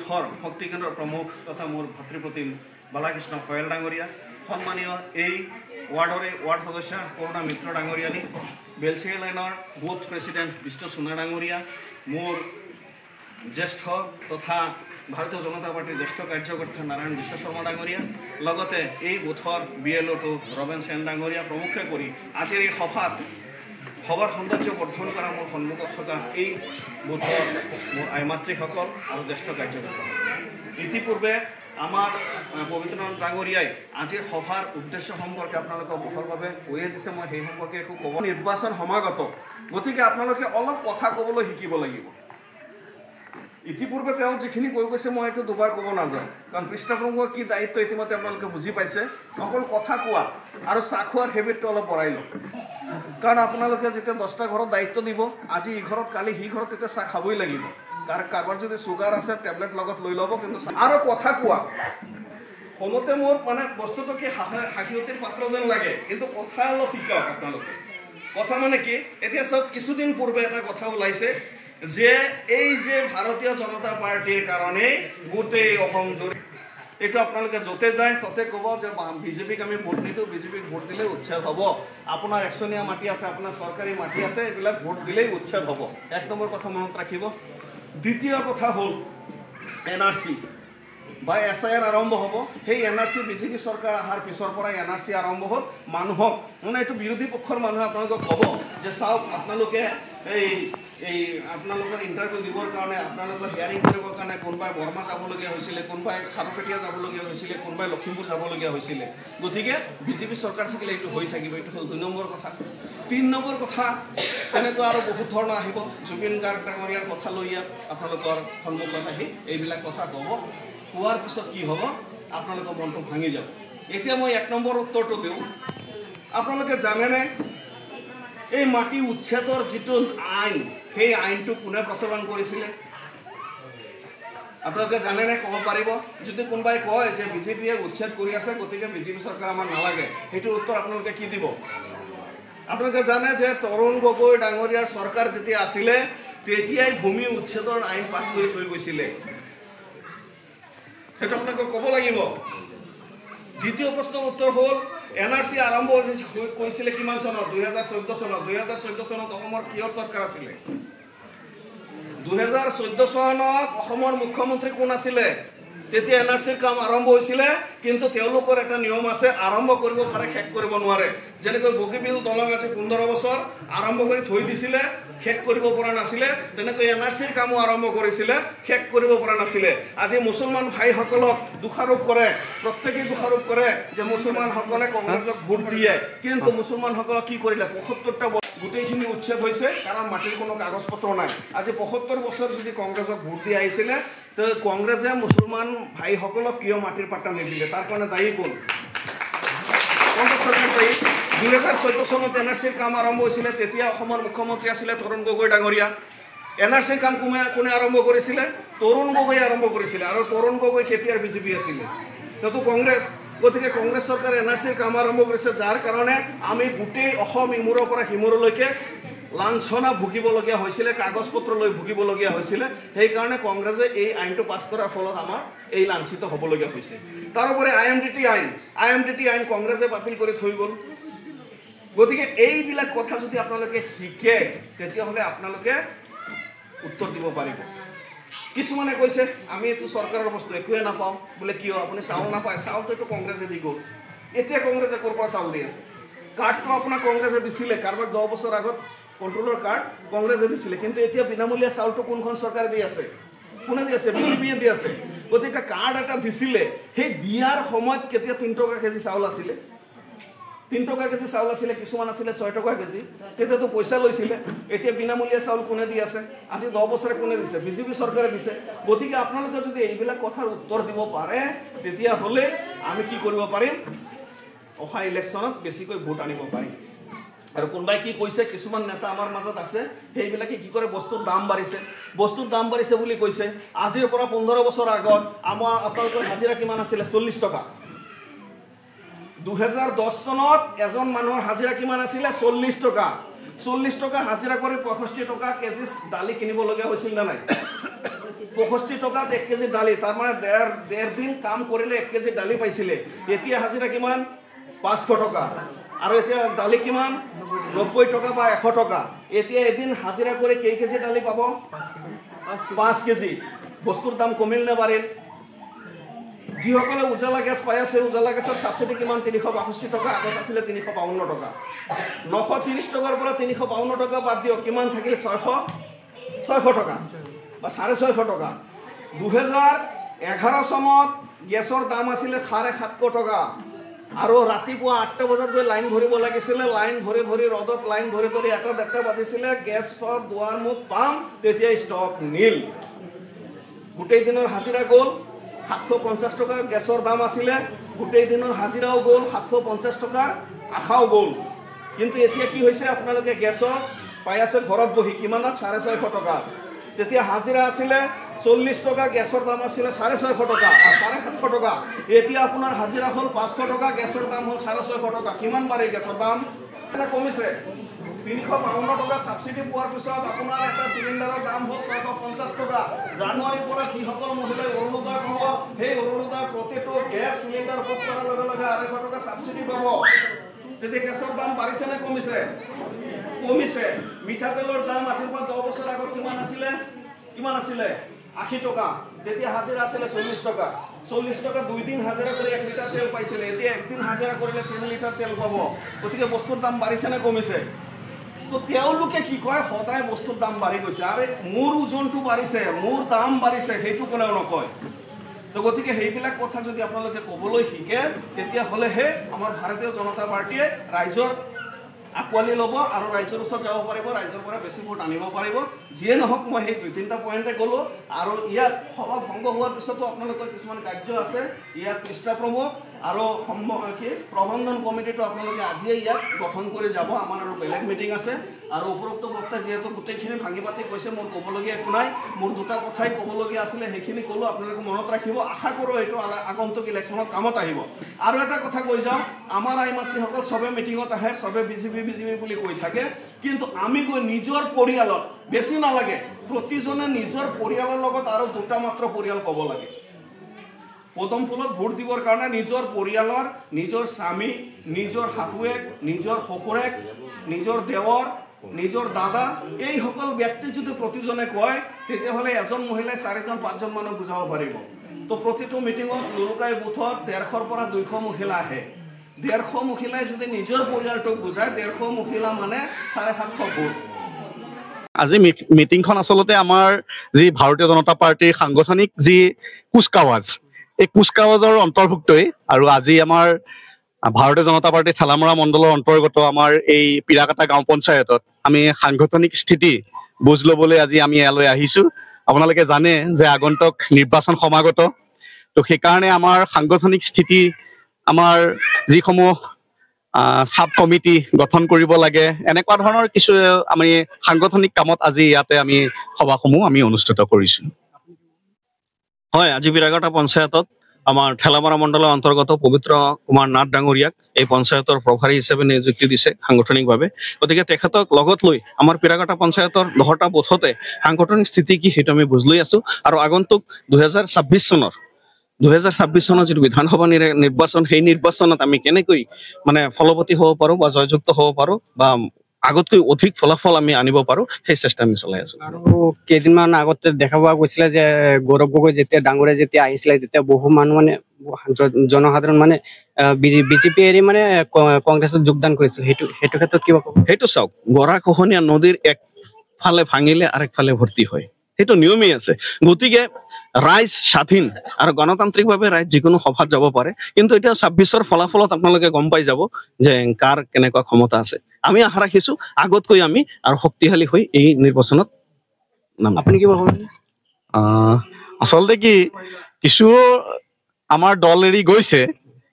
বুথৰ শক্তি কেন্দ্ৰৰ প্ৰমুখ তথা মোৰ ভাতৃপ্ৰতিম বালাকৃষ্ণ কয়েল ডাঙৰীয়া, সন্মানীয় এই ৱাৰ্ডৰে ৱাৰ্ড সদস্য কৰোণা মিত্ৰ ডাঙৰীয়ানী, বেলচেৰি লাইনৰ বুথ প্ৰেচিডেণ্ট বিষ্ণু সোণা ডাঙৰীয়া, মোৰ জ্যেষ্ঠ তথা ভাৰতীয় জনতা পাৰ্টিৰ জ্যেষ্ঠ কাৰ্যকৰ্তা নাৰায়ণ বিশ্ব শৰ্মা ডাঙৰীয়া, লগতে এই বুথৰ BLO ৰবেন সেন ডাঙৰীয়া প্ৰমুখে কৰি আজিৰ এই সভাৰ সৌন্দৰ্য বৰ্ধন কৰা মোৰ সন্মুখত থকা এই বুথৰ মোৰ আইমাতৃসকল আৰু জ্যেষ্ঠ কাৰ্যকৰ্তা। ইতিপূৰ্বে আমাৰ পবিত্ৰনাথ ডাঙৰীয়াই আজিৰ সভাৰ উদ্দেশ্য সম্পৰ্কে আপোনালোকক বহলভাৱে কৈয়ে দিছে, মই সেই সম্পৰ্কে একো ক'ব। নিৰ্বাচন সমাগত, গতিকে আপোনালোকে অলপ কথা ক'বলৈ শিকিব লাগিব। ইতিপূৰ্বে তেওঁ যিখিনি কৈ গৈছে মই এইটো দুবাৰ ক'ব নাযাওঁ, কাৰণ পৃষ্ঠপোষকৰ কি দায়িত্ব ইতিমধ্যে আপোনালোকে বুজি পাইছে। অকল কথা কোৱা আৰু চাহ খোৱাৰ হেবিটটো অলপ বঢ়াই লওক, কাৰণ আপোনালোকে যেতিয়া 10টা ঘৰত দায়িত্ব দিব, আজি ই ঘৰত কালি সি ঘৰত তেতিয়া চাহ খাবই লাগিব। কাৰণ কাৰোবাৰ যদি চুগাৰ আছে টেবলেট লগত লৈ ল'ব, কিন্তু আৰু কথা কোৱা শুনোতে মোৰ মানে বস্তুটো কি হাঁহিয়তিৰ পাত্ৰ যেন লাগে, কিন্তু কথা অলপ শিকাওক আপোনালোকে। কথা মানে কি, এতিয়া চাওক কিছুদিন পূৰ্বে এটা কথা ওলাইছে যে এই যে ভাৰতীয় জনতা পাৰ্টিৰ কাৰণে গোটেই অসম জুৰি, এইটো আপোনালোকে য'তে যায় ততে ক'ব যে বিজেপিক আমি ভোট নিদিওঁ, বিজেপিক ভোট দিলেই উচ্ছেদ হ'ব, আপোনাৰ একচনীয়া মাটি আছে, আপোনাৰ চৰকাৰী মাটি আছে, এইবিলাক ভোট দিলেই উচ্ছেদ হ'ব। 1 নম্বৰ কথা মনত ৰাখিব। দ্বিতীয় কথা হ'ল NRC বা SIR আৰম্ভ হ'ব। সেই NRC বিজেপি চৰকাৰ অহাৰ পিছৰ পৰাই NRC আৰম্ভ হ'ল। মানুহক মানে এইটো বিৰোধী পক্ষৰ মানুহে আপোনালোকক ক'ব যে চাওক আপোনালোকে এই আপোনালোকৰ ইণ্টাৰভিউ দিবৰ কাৰণে, আপোনালোকৰ হিয়াৰিং কৰিবৰ কাৰণে কোনোবাই বৰ্মা যাবলগীয়া হৈছিলে, কোনোবাই খাৰুপেটীয়া যাবলগীয়া হৈছিলে, কোনোবাই লখিমপুৰ যাবলগীয়া হৈছিলে। গতিকে বিজেপি চৰকাৰ থাকিলে এইটো হৈ থাকিব। এইটো হ'ল 2 নম্বৰ কথা। 3 নম্বৰ কথা, তেনেকুৱা আৰু বহুত ধৰণৰ আহিব। জুবিন গাৰ্গ ডাঙৰীয়াৰ কথা লৈ ইয়াত আপোনালোকৰ সন্মুখত আহি এইবিলাক কথা ক'ব। কোৱাৰ পিছত কি হ'ব, আপোনালোকৰ মনটো ভাঙি যাব। এতিয়া মই 1 নম্বৰ উত্তৰটো দিওঁ। আপোনালোকে জানেনে এই মাটি উচ্ছেদৰ যিটো আইন, সেই আইনটো কোনে প্ৰচলন কৰিছিলে? আপোনালোকে জানেনে? ক'ব পাৰিব? যদি কোনোবাই কয় যে বিজেপিয়ে উচ্ছেদ কৰি আছে গতিকে বিজেপি চৰকাৰ আমাৰ নালাগে, সেইটোৰ উত্তৰ আপোনালোকে কি দিব? আপোনালোকে জানে যে তৰুণ গগৈ ডাঙৰীয়াৰ চৰকাৰ যেতিয়া আছিলে তেতিয়াই ভূমি উচ্ছেদৰ আইন পাছ কৰি থৈ গৈছিলে। সেইটো আপোনালোকে ক'ব লাগিব। দ্বিতীয় প্ৰশ্নৰ উত্তৰ হ'ল NRC আৰম্ভ কৰিছিলে কিমান চনত? 2014 চনত। 2014 চনত অসমৰ কিহৰ চৰকাৰ আছিলে? 2014 চনত অসমৰ মুখ্যমন্ত্ৰী কোন আছিলে? তেতিয়া NRCৰ কাম আৰম্ভ হৈছিলে, কিন্তু তেওঁলোকৰ এটা নিয়ম আছে, আৰম্ভ কৰিব পাৰে, শেষ কৰিব নোৱাৰে। যেনেকৈ বগীবিল দলং আজি 15 বছৰ আৰম্ভ কৰি থৈ দিছিলে, শেষ কৰিব পৰা নাছিলে, তেনেকৈ NRCৰ কামো আৰম্ভ কৰিছিলে, শেষ কৰিব পৰা নাছিলে। আজি মুছলমান ভাইসকলক দোষাৰোপ কৰে, প্ৰত্যেকেই দোষাৰোপ কৰে যে মুছলমানসকলে কংগ্ৰেছক ভোট দিয়ে, কিন্তু মুছলমানসকলক কি কৰিলে? 75টা গোটেইখিনি উচ্ছেদ হৈছে, কাৰণ মাটিৰ কোনো কাগজ পত্ৰ নাই। আজি 75 বছৰ যদি কংগ্ৰেছক ভোট দি আহিছিলে, তো কংগ্ৰেছে মুছলমান ভাইসকলক কিয় মাটিৰ পাট্টা নিদিলে? তাৰ কাৰণে দায়ী কোন? কংগ্ৰেছ চৰকাৰ দায়ী। 2014 চনত NRCৰ কাম আৰম্ভ হৈছিলে, তেতিয়া অসমৰ মুখ্যমন্ত্ৰী আছিলে তৰুণ গগৈ ডাঙৰীয়া। NRCৰ কাম কোনে আৰম্ভ কৰিছিলে? তৰুণ গগৈ আৰম্ভ কৰিছিলে। আৰু তৰুণ গগৈ কেতিয়াৰ বিজেপি আছিলে? সেইটো কংগ্ৰেছ। গতিকে কংগ্ৰেছ চৰকাৰে NRCৰ কাম আৰম্ভ কৰিছে, যাৰ কাৰণে আমি গোটেই অসম ইমূৰৰ পৰা সিমূৰলৈকে লাঞ্ছনা ভুগিবলগীয়া হৈছিলে, কাগজ পত্ৰ লৈ ভুগিবলগীয়া হৈছিলে। সেইকাৰণে কংগ্ৰেছে এই আইনটো পাছ কৰাৰ ফলত আমাৰ এই লাঞ্ছিত হ'বলগীয়া হৈছে। তাৰোপৰি IMDT আইন কংগ্ৰেছে বাতিল কৰি থৈ গ'ল। গতিকে এইবিলাক কথা যদি আপোনালোকে শিকে, তেতিয়াহ'লে আপোনালোকে উত্তৰ দিব পাৰিব। কিছুমানে কৈছে আমি এইটো চৰকাৰৰ বস্তু একোৱে নাপাওঁ বোলে। কিয়? আপুনি চাউল নাপায়? চাউলটো এইটো কংগ্ৰেছে দি গ'ল। এতিয়া কংগ্ৰেছে ক'ৰ পৰা চাউল দি আছে? কাৰ্ডটো আপোনাক কংগ্ৰেছে দিছিলে, কাৰোবাক 10 বছৰ আগত কণ্ট্ৰলৰ কাৰ্ড কংগ্ৰেছে দিছিলে, কিন্তু এতিয়া বিনামূলীয়া চাউলটো কোনখন চৰকাৰে দি আছে? কোনে দি আছে? বিজেপিয়ে দি আছে। গতিকে কাৰ্ড এটা দিছিলে, সেই দিয়াৰ সময়ত কেতিয়া 3 টকা কেজি চাউল আছিলে? 3 টকা কেজি চাউল আছিলে, কিছুমান আছিলে 6 টকা কেজি। তেতিয়াতো পইচা লৈছিলে। এতিয়া বিনামূলীয়া চাউল কোনে দি আছে? আজি 10 বছৰে কোনে দিছে? বিজেপি চৰকাৰে দিছে। গতিকে আপোনালোকে যদি এইবিলাক কথাৰ উত্তৰ দিব পাৰে, তেতিয়াহ'লে আমি কি কৰিব পাৰিম? অহা ইলেকশ্যনত বেছিকৈ ভোট আনিব পাৰিম। আৰু কোনোবাই কি কৈছে, কিছুমান নেতা আমাৰ মাজত আছে, সেইবিলাকে কি কৰে? বস্তুৰ দাম বাঢ়িছে বুলি কৈছে। আজিৰ পৰা 15 বছৰ আগত আপোনালোকৰ হাজিৰা কিমান আছিলে? 40 টকা। 2010 চনত এজন মানুহৰ হাজিৰা কিমান আছিলে? 40 টকা। 40 টকা হাজিৰা কৰি 65 টকা কেজি দালি কিনিবলগীয়া হৈছিল নে নাই? 65 টকাত 1 কেজি দালি, তাৰ মানে ডেৰ দিন কাম কৰিলে 1 কেজি দালি পাইছিলে। এতিয়া হাজিৰা কিমান? 500 টকা। আৰু এতিয়া দালি কিমান? 90 টকা বা 100 টকা। এতিয়া এদিন হাজিৰা কৰি কেই কেজি দালি পাব? 5 কেজি। বস্তুৰ দাম কমিল নে বাঢ়িল? যিসকলে উজালা গেছ পাই আছে, উজালা গেছৰ ছাবচিডি কিমান? 362 টকা, আগত আছিলে 352 টকা। 930 টকাৰ পৰা 352 টকা বাদ দিয়ক, কিমান থাকিল? 600 টকা বা 650 টকা। 2011 চনত গেছৰ দাম আছিলে 750 টকা। আৰু ৰাতিপুৱা 8টা বজাত গৈ লাইন ধৰিব লাগিছিলে। লাইন ধৰি ধৰি ৰ'দত লাইন ধৰি ধৰি 1টা বাজিছিলে, গেছৰ দুৱাৰ মুখ পাম, তেতিয়া ষ্টক নীল। গোটেই দিনৰ হাজিৰা গ'ল 750 টকা গেছৰ দাম আছিলে। গোটেই দিনৰ হাজিৰাও গ'ল 750 টকাৰ আশাও গ'ল। কিন্তু এতিয়া কি হৈছে? আপোনালোকে গেছত পাই আছে ঘৰত বহি কিমানত? 650 টকা। তেতিয়া হাজিৰা আছিলে 40 টকা, গেছৰ দাম আছিলে 650 টকা, 750 টকা। এতিয়া আপোনাৰ হাজিৰা হ'ল 500 টকা, গেছৰ দাম হ'ল 650 টকা। কিমান বাঢ়ে গেছৰ দাম? কমিছে। 352 টকা ছাবচিডি পোৱাৰ পিছত আপোনাৰ এটা চিলিণ্ডাৰৰ দাম হ'ল 650 টকা। জানুৱাৰীৰ পৰা যিসকল মহিলাই অৰুণোদয় পাব, সেই অৰুণোদয় প্ৰতিটো গেছ চিলিণ্ডাৰ বুক কৰাৰ লগে লগে 250 টকা ছাবচিডি পাব। তেতিয়া গেছৰ দাম বাঢ়িছে নে কমিছে? কমিছে। মিঠাতেলৰ দাম আজিৰ পৰা 10 বছৰ আগত কিমান আছিলে? 80 টকা। তেতিয়া হাজিৰা আছিলে 40 টকা। 40 টকা 2 দিন হাজিৰা কৰি 1 লিটাৰ তেল পাইছিলে। এতিয়া 1 দিন হাজিৰা কৰিলে 3 লিটাৰ তেল পাব। গতিকে বস্তুৰ দাম বাঢ়িছে নে কমিছে? তো তেওঁলোকে কি কয়? সদায় বস্তুৰ দাম বাঢ়ি গৈছে। আৰে মোৰ ওজনটো বাঢ়িছে, মোৰ দাম বাঢ়িছে, সেইটো কোনেও নকয়। তো গতিকে সেইবিলাক কথা যদি আপোনালোকে ক'বলৈ শিকে, তেতিয়াহ'লেহে আমাৰ ভাৰতীয় জনতা পাৰ্টীয়ে ৰাইজৰ আঁকোৱালি ল'ব আৰু ৰাইজৰ ওচৰত যাব পাৰিব, ৰাইজৰ পৰা বেছি ভোট আনিব পাৰিব। যিয়ে নহওক, মই সেই 2-3টা পইণ্টে ক'লোঁ। আৰু ইয়াত সভা ভংগ হোৱাৰ পিছতো আপোনালোকৰ কিছুমান কাৰ্য আছে। ইয়াত পৃষ্ঠা প্ৰমুখ আৰু প্ৰবন্ধন কমিটিটো আপোনালোকে আজিয়ে ইয়াত গঠন কৰি যাব। আমাৰ আৰু বেলেগ মিটিং আছে। আৰু উপৰোক্ত বক্তাই যিহেতু গোটেইখিনি ভাঙি পাতি কৈছে, মোৰ ক'বলগীয়া একো নাই। মোৰ 2টা কথাই ক'বলগীয়া আছিলে, সেইখিনি ক'লোঁ। আপোনালোকে মনত ৰাখিব। আশা কৰোঁ এইটো আগন্তুক ইলেকশ্যনত কামত আহিব। আৰু এটা কথা কৈ যাওঁ, আমাৰ আই মাতৃসকল চবে মিটিঙত আহে, চবে বিজেপি বুলি কৈ থাকে। কিন্তু আমি গৈ নিজৰ পৰিয়ালত, বেছি নালাগে, প্ৰতিজনে নিজৰ পৰিয়ালৰ লগত আৰু 2টা মাত্ৰ পৰিয়াল ক'ব লাগে। পদম ফুলত ভোট দিবৰ কাৰণে নিজৰ পৰিয়ালৰ, নিজৰ স্বামী, নিজৰ শাহুৱেক, নিজৰ শহুৰেক, নিজৰ দেৱৰ, নিজৰ দাদা, এইসকল ব্যক্তি যদি প্ৰতিজনে কয়, তেতিয়াহ'লে এজন মহিলাই 4জন-5জন মানুহ বুজাব পাৰিব। তো প্ৰতিটো মিটিঙত লুৰুকাই বুথত 150ৰ পৰা 200 মহিলা আহে। 150 মহিলাই যদি নিজৰ পৰিয়ালটোক বুজায়, 150 মহিলা মানে 750 ভোট। আজি মিটিংখন আচলতে আমাৰ যি ভাৰতীয় জনতা পাৰ্টিৰ সাংগঠনিক যি কুচকাৱাজ, এই কুচকাৱাজৰ অন্তৰ্ভুক্তই। আৰু আজি আমাৰ ভাৰতীয় জনতা পাৰ্টিৰ ঠেলামৰা মণ্ডলৰ অন্তৰ্গত আমাৰ এই পিৰাকাটা গাঁও পঞ্চায়তত আমি সাংগঠনিক স্থিতি বুজ ল'বলৈ আজি আমি ইয়ালৈ আহিছোঁ। আপোনালোকে জানে যে আগন্তুক নিৰ্বাচন সমাগত। তো সেইকাৰণে আমাৰ সাংগঠনিক স্থিতি, আমাৰ যিসমূহ সাব কমিটি গঠন কৰিব লাগে, এনেকুৱা ধৰণৰ কিছু আমি সাংগঠনিক কামত আজি ইয়াতে আমি সভাসমূহ আমি অনুষ্ঠিত কৰিছোঁ। হয়, আজি পিৰাকাটা পঞ্চায়তত আমাৰ ঠেলামৰা মণ্ডলৰ অন্তৰ্গত পবিত্ৰ কুমাৰ নাথ ডাঙৰীয়াক এই পঞ্চায়তৰ প্ৰভাৰী হিচাপে নিযুক্তি দিছে সাংগঠনিকভাৱে। গতিকে তেখেতক লগত লৈ আমাৰ পিৰাকাটা পঞ্চায়তৰ 10টা বুথতে সাংগঠনিক স্থিতি কি সেইটো আমি বুজ লৈ আছোঁ। আৰু আগন্তুক 2026 চনৰ যিটো বিধানসভা নিৰ্বাচন, সেই নিৰ্বাচনত আমি কেনেকৈ মানে ফলৱতী হ'ব পাৰোঁ বা জয়যুক্ত হ'ব পাৰোঁ বা আগতকৈ অধিক ফলাফল আমি আনিব পাৰোঁ, সেই চেষ্টা আমি চলাই আছোঁ। আৰু কেইদিনমান আগতে দেখা পোৱা গৈছিলে যে গৌৰৱ গগৈ ডাঙৰীয়া যেতিয়া আহিছিলে, তেতিয়া বহু মানুহ মানে জনসাধাৰণ মানে বিজেপি এৰি মানে কংগ্ৰেছত যোগদান কৰিছিল। সেইটো ক্ষেত্ৰত কিবা ক'ব? সেইটো চাওক, গৰাখহনীয়া নদীৰ একফালে ভাঙিলে আৰেকফালে ভৰ্তি হয়, সেইটো নিয়মেই আছে। গতিকে ৰাইজ স্বাধীন আৰু গণতান্ত্ৰিকভাৱে ৰাইজ যিকোনো সভাত যাব পাৰে। কিন্তু এতিয়া 26ৰ ফলাফলত আপোনালোকে গম পাই যাব যে কাৰ কেনেকুৱা ক্ষমতা আছে। আমি আশা ৰাখিছোঁ আগতকৈ আমি আৰু শক্তিশালী হৈ এই নিৰ্বাচনত নাম। আপুনি কিবা ক'ব? আচলতে কি, কিছু আমাৰ দল এৰি গৈছে,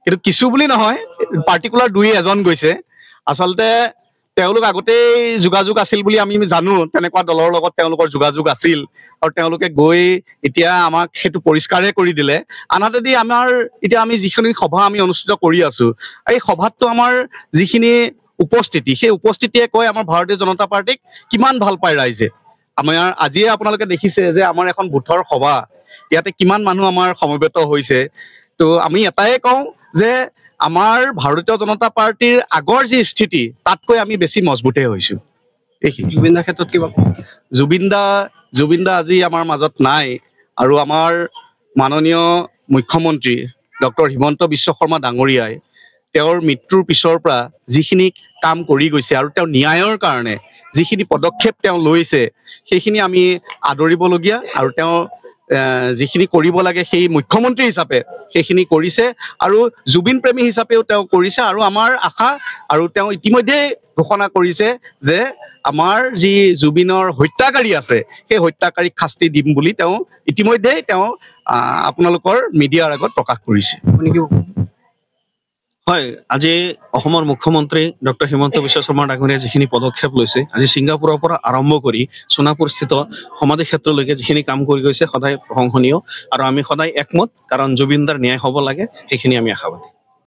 কিন্তু কিছু বুলি নহয়, পাৰ্টিকুলাৰ 2-এজন গৈছে। আচলতে তেওঁলোক আগতেই যোগাযোগ আছিল বুলি আমি জানো, তেনেকুৱা দলৰ লগত তেওঁলোকৰ যোগাযোগ আছিল। আৰু তেওঁলোকে গৈ এতিয়া আমাক সেইটো পৰিষ্কাৰে কৰি দিলে। আনহাতেদি আমাৰ এতিয়া আমি যিখিনি সভা আমি অনুষ্ঠিত কৰি আছো, এই সভাতটো আমাৰ যিখিনি উপস্থিতি, সেই উপস্থিতিয়ে কয় আমাৰ ভাৰতীয় জনতা পাৰ্টিক কিমান ভাল পায় ৰাইজে। আমাৰ আজিয়ে আপোনালোকে দেখিছে যে আমাৰ এখন বুথৰ সভা, ইয়াতে কিমান মানুহ আমাৰ সমবেত হৈছে। তো আমি এটাই কওঁ যে আমাৰ ভাৰতীয় জনতা পাৰ্টীৰ আগৰ যি স্থিতি তাতকৈ আমি বেছি মজবুতহে হৈছোঁ। এইখিনি। জুবিন দাৰ ক্ষেত্ৰত কিবা জুবিন দা আজি আমাৰ মাজত নাই, আৰু আমাৰ মাননীয় মুখ্যমন্ত্ৰী ডক্টৰ হিমন্ত বিশ্ব শৰ্মা ডাঙৰীয়াই তেওঁৰ মৃত্যুৰ পিছৰ পৰা যিখিনি কাম কৰি গৈছে আৰু তেওঁৰ ন্যায়ৰ কাৰণে যিখিনি পদক্ষেপ তেওঁ লৈছে সেইখিনি আমি আদৰিবলগীয়া, আৰু তেওঁ যিখিনি কৰিব লাগে সেই মুখ্যমন্ত্ৰী হিচাপে সেইখিনি কৰিছে, আৰু জুবিন প্ৰেমী হিচাপেও তেওঁ কৰিছে। আৰু আমাৰ আশা, আৰু তেওঁ ইতিমধ্যে ঘোষণা কৰিছে যে আমাৰ যি জুবিনৰ হত্যাকাৰী আছে সেই হত্যাকাৰীক শাস্তি দিম বুলি তেওঁ ইতিমধ্যেই আপোনালোকৰ মিডিয়াৰ আগত প্ৰকাশ কৰিছে। আপুনি কি হয়, আজি অসমৰ মুখ্যমন্ত্ৰী ডক্টৰ হিমন্ত বিশ্ব শৰ্মা ডাঙৰীয়াই যিখিনি পদক্ষেপ লৈছে, আজি ছিংগাপুৰৰ পৰা আৰম্ভ কৰি সোণাপুৰস্থিত সমাধি ক্ষেত্ৰলৈকে যিখিনি কাম কৰি গৈছে সদায় প্ৰশংসনীয়, আৰু আমি সদায় একমত, কাৰণ জুবিনদাৰ ন্যায় হ'ব লাগে, সেইখিনি আমি আশাবাদী।